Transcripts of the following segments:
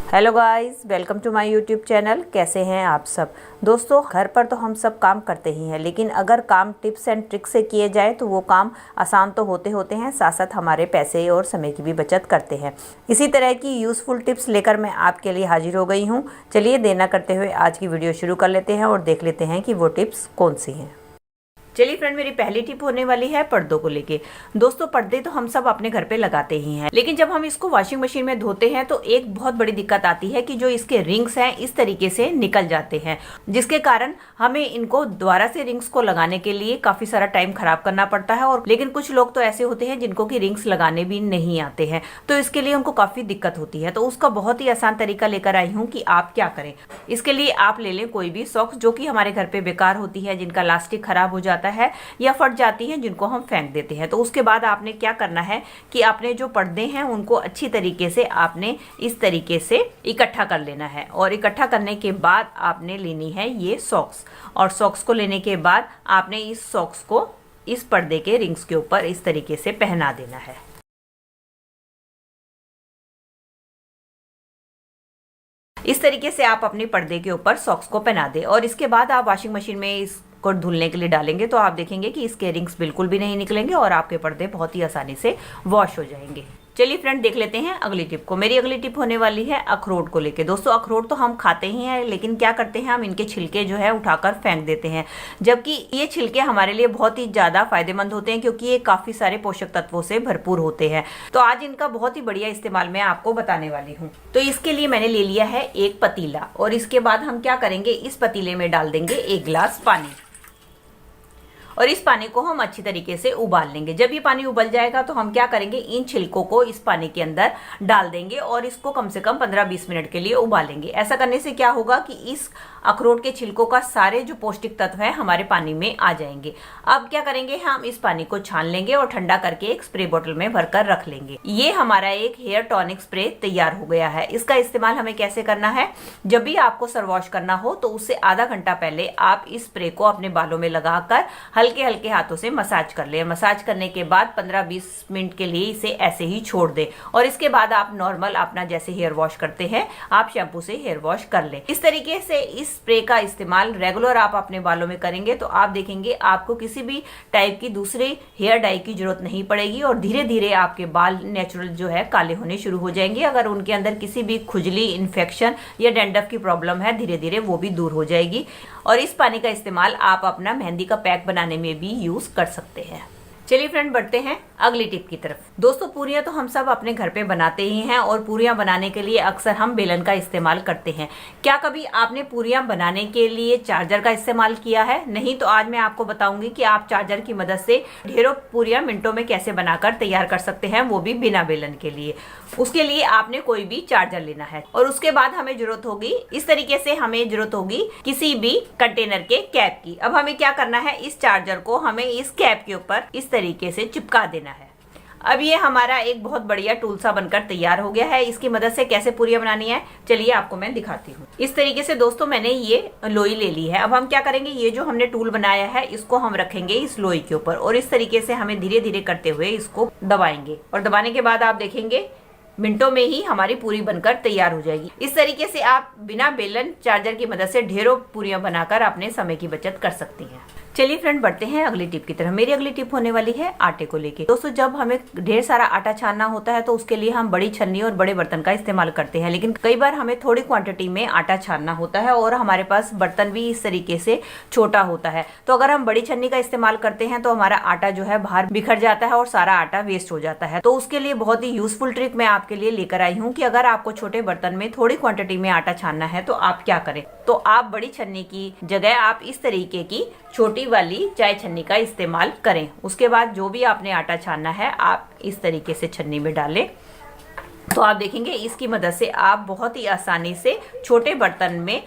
Hello guys, welcome to my YouTube channel. कैसे हैं आप सब दोस्तों। घर पर तो हम सब काम करते ही हैं, लेकिन अगर काम टिप्स एंड ट्रिक्स से किए जाए तो वो काम आसान तो होते होते हैं, साथ साथ हमारे पैसे और समय की भी बचत करते हैं। इसी तरह की यूज़फुल टिप्स लेकर मैं आपके लिए हाजिर हो गई हूँ। चलिए देर न करते हुए आज की वीडियो शुरू कर लेते हैं और देख लेते हैं कि वो टिप्स कौन सी हैं। चलिए फ्रेंड, मेरी पहली टिप होने वाली है पर्दों को लेके। दोस्तों, पर्दे तो हम सब अपने घर पे लगाते ही हैं, लेकिन जब हम इसको वॉशिंग मशीन में धोते हैं तो एक बहुत बड़ी दिक्कत आती है कि जो इसके रिंग्स हैं इस तरीके से निकल जाते हैं, जिसके कारण हमें इनको दोबारा से रिंग्स को लगाने के लिए काफी सारा टाइम खराब करना पड़ता है। और लेकिन कुछ लोग तो ऐसे होते हैं जिनको कि रिंग्स लगाने भी नहीं आते हैं, तो इसके लिए उनको काफी दिक्कत होती है। तो उसका बहुत ही आसान तरीका लेकर आई हूँ कि आप क्या करें। इसके लिए आप ले लें कोई भी सॉक्स जो कि हमारे घर पे बेकार होती है, जिनका इलास्टिक खराब हो जाता है या फट जाती हैं, जिनको हम फेंक देते हैं। तो उसके बाद आपने क्या करना है कि आपने जो पर्दे हैं उनको अच्छी तरीके से आपने इस तरीके से इकट्ठा कर लेना है। और इकट्ठा करने के बाद आपने लेनी है ये सॉक्स, और सॉक्स को लेने के बाद आपने इस सॉक्स को इस पर्दे के रिंग्स के ऊपर इस तरीके से पहना देना है। इस तरीके से आप अपने पर्दे के ऊपर सॉक्स को पहना दें और इसके बाद आप वॉशिंग मशीन में इसको धुलने के लिए डालेंगे तो आप देखेंगे कि इसके रिंग्स बिल्कुल भी नहीं निकलेंगे और आपके पर्दे बहुत ही आसानी से वॉश हो जाएंगे। चलिए फ्रेंड, देख लेते हैं अगली टिप को। मेरी अगली टिप होने वाली है अखरोट को लेके। दोस्तों, अखरोट तो हम खाते ही हैं, लेकिन क्या करते हैं हम इनके छिलके जो है उठाकर फेंक देते हैं, जबकि ये छिलके हमारे लिए बहुत ही ज़्यादा फायदेमंद होते हैं क्योंकि ये काफ़ी सारे पोषक तत्वों से भरपूर होते हैं। तो आज इनका बहुत ही बढ़िया इस्तेमाल मैं आपको बताने वाली हूँ। तो इसके लिए मैंने ले लिया है एक पतीला, और इसके बाद हम क्या करेंगे, इस पतीले में डाल देंगे 1 गिलास पानी, और इस पानी को हम अच्छी तरीके से उबाल लेंगे। जब ये पानी उबल जाएगा तो हम क्या करेंगे, इन छिलकों को इस पानी के अंदर डाल देंगे और इसको कम से कम 15-20 मिनट के लिए उबालेंगे। ऐसा करने से क्या होगा कि इस अखरोट के छिलकों का सारे जो पौष्टिक तत्व है हमारे पानी में आ जाएंगे। अब क्या करेंगे, हम इस पानी को छान लेंगे और ठंडा करके एक स्प्रे बोतल में भरकर रख लेंगे। ये हमारा एक हेयर टॉनिक स्प्रे तैयार हो गया है। इसका इस्तेमाल हमें कैसे करना है, जब भी आपको सर वॉश करना हो तो उससे आधा घंटा पहले आप इस स्प्रे को अपने बालों में लगाकर हल्के हल्के हाथों से मसाज कर ले। मसाज करने के बाद 15-20 मिनट के लिए इसे ऐसे ही छोड़ दे, और इसके बाद आप नॉर्मल अपना जैसे हेयर वॉश करते हैं आप शैम्पू से हेयर वॉश कर ले। इस तरीके से इस स्प्रे का इस्तेमाल रेगुलर आप अपने बालों में करेंगे तो आप देखेंगे आपको किसी भी टाइप की दूसरे हेयर डाई की जरूरत नहीं पड़ेगी, और धीरे धीरे आपके बाल नेचुरल जो है काले होने शुरू हो जाएंगे। अगर उनके अंदर किसी भी खुजली, इन्फेक्शन या डैंड्रफ की प्रॉब्लम है, धीरे धीरे वो भी दूर हो जाएगी। और इस पानी का इस्तेमाल आप अपना मेहंदी का पैक बनाने में भी यूज कर सकते हैं। चलिए फ्रेंड, बढ़ते हैं अगली टिप की तरफ। दोस्तों, पूरियां तो हम सब अपने घर पे बनाते ही हैं, और पूरियां बनाने के लिए अक्सर हम बेलन का इस्तेमाल करते हैं। क्या कभी आपने पूरियां बनाने के लिए चार्जर का इस्तेमाल किया है? नहीं तो आज मैं आपको बताऊंगी कि आप चार्जर की मदद से ढेरों पूरियां मिनटों में कैसे बनाकर तैयार कर सकते हैं, वो भी बिना बेलन के लिए। उसके लिए आपने कोई भी चार्जर लेना है, और उसके बाद हमें जरूरत होगी इस तरीके से, हमें जरूरत होगी किसी भी कंटेनर के कैप की। अब हमें क्या करना है, इस चार्जर को हमें इस कैप के ऊपर इस तरीके से चिपका देना है। अब ये हमारा एक बहुत बढ़िया टूल सा बनकर तैयार हो गया है। इसकी मदद से कैसे पूरियां बनानी है चलिए आपको मैं दिखाती हूँ। इस तरीके से दोस्तों मैंने ये लोई ले ली है। अब हम क्या करेंगे, ये जो हमने टूल बनाया है इसको हम रखेंगे इस लोई के ऊपर, और इस तरीके से हमें धीरे धीरे करते हुए इसको दबाएंगे, और दबाने के बाद आप देखेंगे मिनटों में ही हमारी पूरी बनकर तैयार हो जाएगी। इस तरीके से आप बिना बेलन चार्जर की मदद से ढेरों पूरियां बनाकर अपने समय की बचत कर सकती हैं। चलिए फ्रेंड, बढ़ते हैं अगली टिप की तरफ। मेरी अगली टिप होने वाली है आटे को लेके। दोस्तों, जब हमें ढेर सारा आटा छानना होता है तो उसके लिए हम बड़ी छन्नी और बड़े बर्तन का इस्तेमाल करते हैं, लेकिन कई बार हमें थोड़ी क्वांटिटी में आटा छानना होता है और हमारे पास बर्तन भी इस तरीके से छोटा होता है। तो अगर हम बड़ी छन्नी का इस्तेमाल करते हैं तो हमारा आटा जो है बाहर बिखर जाता है और सारा आटा वेस्ट हो जाता है। तो उसके लिए बहुत ही यूजफुल ट्रिक मैं आपके लिए लेकर आई हूँ कि अगर आपको छोटे बर्तन में थोड़ी क्वांटिटी में आटा छानना है तो आप क्या करें, तो आप बड़ी छन्नी की जगह आप इस तरीके की छोटी वाली चाय छन्नी का इस्तेमाल करें। उसके बाद जो भी आपने आटा छानना है आप इस तरीके से छन्नी में डालें, तो आप देखेंगे इसकी मदद से आप बहुत ही आसानी से छोटे बर्तन में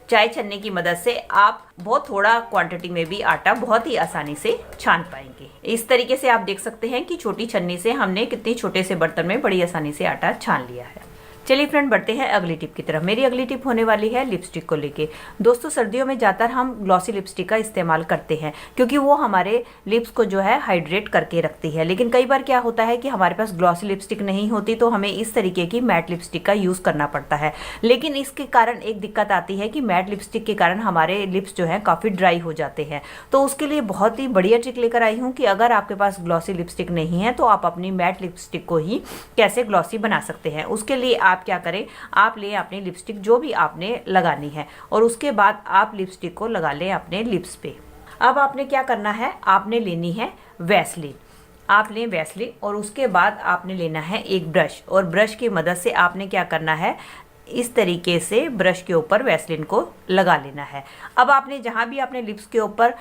चाय छन्नी की मदद से आप बहुत थोड़ा क्वांटिटी में भी आटा बहुत ही आसानी से छान पाएंगे। इस तरीके से आप देख सकते हैं कि छोटी छन्नी से हमने कितनी छोटे से बर्तन में बड़ी आसानी से आटा छान लिया है। चलिए फ्रेंड, बढ़ते हैं अगली टिप की तरफ। मेरी अगली टिप होने वाली है लिपस्टिक को लेके। दोस्तों, सर्दियों में ज़्यादातर हम ग्लॉसी लिपस्टिक का इस्तेमाल करते हैं क्योंकि वो हमारे लिप्स को जो है हाइड्रेट करके रखती है। लेकिन कई बार क्या होता है कि हमारे पास ग्लॉसी लिपस्टिक नहीं होती, तो हमें इस तरीके की मैट लिपस्टिक का यूज़ करना पड़ता है। लेकिन इसके कारण एक दिक्कत आती है कि मैट लिपस्टिक के कारण हमारे लिप्स जो है काफ़ी ड्राई हो जाते हैं। तो उसके लिए बहुत ही बढ़िया ट्रिक लेकर आई हूँ कि अगर आपके पास ग्लॉसी लिपस्टिक नहीं है तो आप अपनी मैट लिपस्टिक को ही कैसे ग्लॉसी बना सकते हैं। उसके लिए आप क्या करें, आप लें अपनी लिपस्टिक जो भी आपने लगानी है और उसके बाद आप लिपस्टिक को लगा लें अपने लिप्स पे। अब आपने क्या करना है, आपने लेनी है वैसलीन। आप लें वैसलीन और उसके बाद आपने लेना है एक ब्रश, और ब्रश की मदद से आपने क्या करना है, इस तरीके से ब्रश के ऊपर वैसलीन को लगा लेना है। अब आपने जहाँ भी आपने लिप्स के ऊपर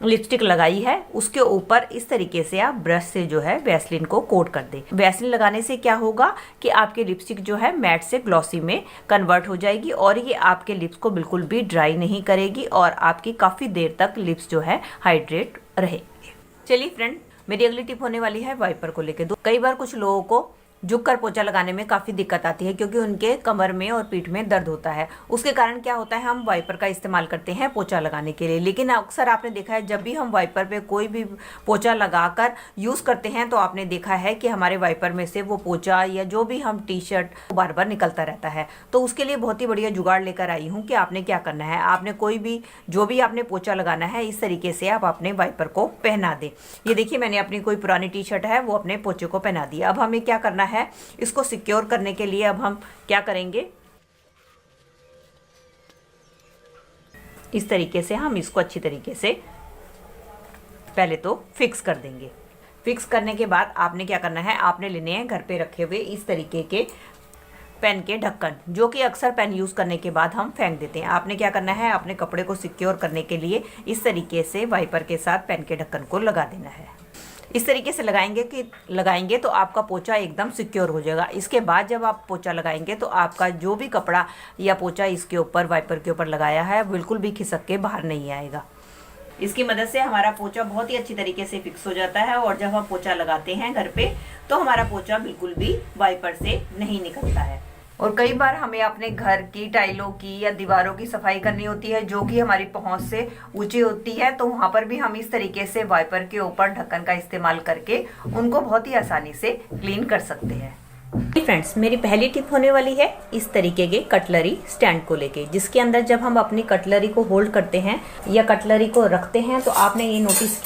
लिपस्टिक लगाई है उसके ऊपर इस तरीके से आप ब्रश से जो है वैसलीन को कोट कर दें। वैसलीन लगाने से क्या होगा कि आपके लिपस्टिक जो है मैट से ग्लॉसी में कन्वर्ट हो जाएगी और ये आपके लिप्स को बिल्कुल भी ड्राई नहीं करेगी और आपकी काफ़ी देर तक लिप्स जो है हाइड्रेट रहेंगे। चलिए फ्रेंड, मेरी अगली टिप होने वाली है वाइपर को लेकर। कई बार कुछ लोगों को झुक कर पोछा लगाने में काफ़ी दिक्कत आती है क्योंकि उनके कमर में और पीठ में दर्द होता है। उसके कारण क्या होता है, हम वाइपर का इस्तेमाल करते हैं पोछा लगाने के लिए। लेकिन अक्सर आपने देखा है जब भी हम वाइपर पे कोई भी पोछा लगाकर यूज़ करते हैं तो आपने देखा है कि हमारे वाइपर में से वो पोछा या जो भी हम टी शर्ट बार बार निकलता रहता है। तो उसके लिए बहुत ही बढ़िया जुगाड़ लेकर आई हूँ कि आपने क्या करना है, आपने कोई भी जो भी आपने पोछा लगाना है इस तरीके से आप अपने वाइपर को पहना दें। ये देखिए, मैंने अपनी कोई पुरानी टी शर्ट है वो अपने पोछे को पहना दिया। अब हमें क्या करना है, इसको सिक्योर करने के लिए अब हम क्या करेंगे, इस तरीके से हम इसको अच्छी तरीके से पहले तो फिक्स कर देंगे। फिक्स करने के बाद आपने क्या करना है, आपने लेने हैं घर पे रखे हुए इस तरीके के पेन के ढक्कन, जो कि अक्सर पेन यूज़ करने के बाद हम फेंक देते हैं। आपने क्या करना है, अपने कपड़े को सिक्योर करने के लिए इस तरीके से वाइपर के साथ पेन के ढक्कन को लगा देना है। इस तरीके से लगाएंगे तो आपका पोछा एकदम सिक्योर हो जाएगा। इसके बाद जब आप पोछा लगाएंगे तो आपका जो भी कपड़ा या पोछा इसके ऊपर वाइपर के ऊपर लगाया है बिल्कुल भी खिसक के बाहर नहीं आएगा। इसकी मदद से हमारा पोछा बहुत ही अच्छी तरीके से फिक्स हो जाता है और जब हम पोछा लगाते हैं घर पे तो हमारा पोछा बिल्कुल भी वाइपर से नहीं निकलता है। और कई बार हमें अपने घर की टाइलों की या दीवारों की सफाई करनी होती है जो कि हमारी पहुंच से ऊंची होती है, तो वहां पर भी हम इस तरीके से वाइपर के ऊपर ढक्कन का इस्तेमाल करके उनको बहुत ही आसानी से क्लीन कर सकते हैं। फ्रेंड्स, मेरी पहली टिप होने वाली है इस तरीके के कटलरी स्टैंड को लेके, जिसके अंदर जब हम अपनी कटलरी को होल्ड करते हैं या कटलरी को रखते हैं तो आपने ये नोटिस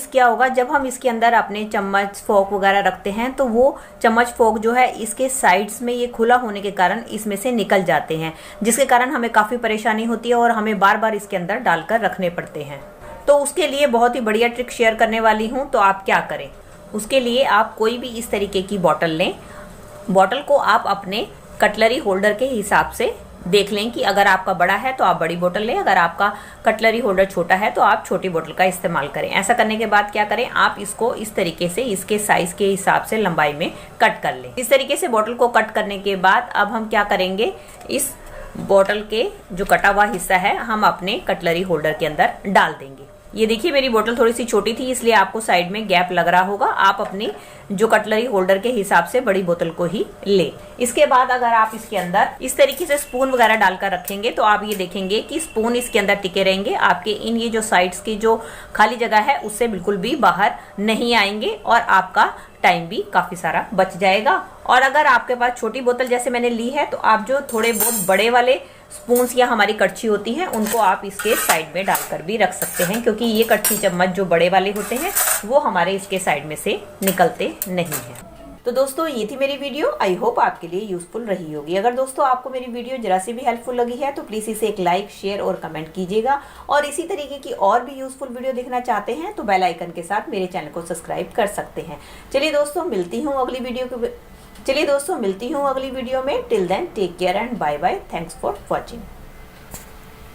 किया होगा जब हम इसके अंदर अपने चम्मच फोक वगैरह रखते हैं तो वो चम्मच फोक जो है इसके साइड्स में ये खुला होने के कारण इसमें से निकल जाते हैं, जिसके कारण हमें काफ़ी परेशानी होती है और हमें बार बार इसके अंदर डालकर रखने पड़ते हैं। तो उसके लिए बहुत ही बढ़िया ट्रिक शेयर करने वाली हूँ। तो आप क्या करें, उसके लिए आप कोई भी इस तरीके की बॉटल लें। बॉटल को आप अपने कटलरी होल्डर के हिसाब से देख लें कि अगर आपका बड़ा है तो आप बड़ी बोतल लें, अगर आपका कटलरी होल्डर छोटा है तो आप छोटी बोतल का इस्तेमाल करें। ऐसा करने के बाद क्या करें, आप इसको इस तरीके से इसके साइज के हिसाब से लंबाई में कट कर लें। इस तरीके से बोतल को कट करने के बाद अब हम क्या करेंगे, इस बोतल के जो कटा हुआ हिस्सा है हम अपने कटलरी होल्डर के अंदर डाल देंगे। ये देखिए, मेरी बोतल थोड़ी सी छोटी थी इसलिए आपको साइड में गैप लग रहा होगा। आप अपनी जो कटलरी होल्डर के हिसाब से बड़ी बोतल को ही ले। इसके बाद अगर आप इसके अंदर इस तरीके से स्पून वगैरह डालकर रखेंगे तो आप ये देखेंगे कि स्पून इसके अंदर टिके रहेंगे, आपके इन ये जो साइड्स की जो खाली जगह है उससे बिल्कुल भी बाहर नहीं आएंगे और आपका टाइम भी काफ़ी सारा बच जाएगा। और अगर आपके पास छोटी बोतल जैसे मैंने ली है तो आप जो थोड़े बहुत बड़े वाले स्पून्स या हमारी कड़छी होती हैं उनको आप इसके साइड में डालकर भी रख सकते हैं, क्योंकि ये कड़छी चम्मच जो बड़े वाले होते हैं वो हमारे इसके साइड में से निकलते नहीं हैं। तो दोस्तों, ये थी मेरी वीडियो। आई होप आपके लिए यूजफुल रही होगी। अगर दोस्तों आपको मेरी वीडियो जरा सी भी हेल्पफुल लगी है तो प्लीज़ इसे एक लाइक, शेयर और कमेंट कीजिएगा। और इसी तरीके की और भी यूजफुल वीडियो देखना चाहते हैं तो बेल आइकन के साथ मेरे चैनल को सब्सक्राइब कर सकते हैं। चलिए दोस्तों, मिलती हूँ अगली वीडियो में। Till then take care and bye bye. Thanks for watching.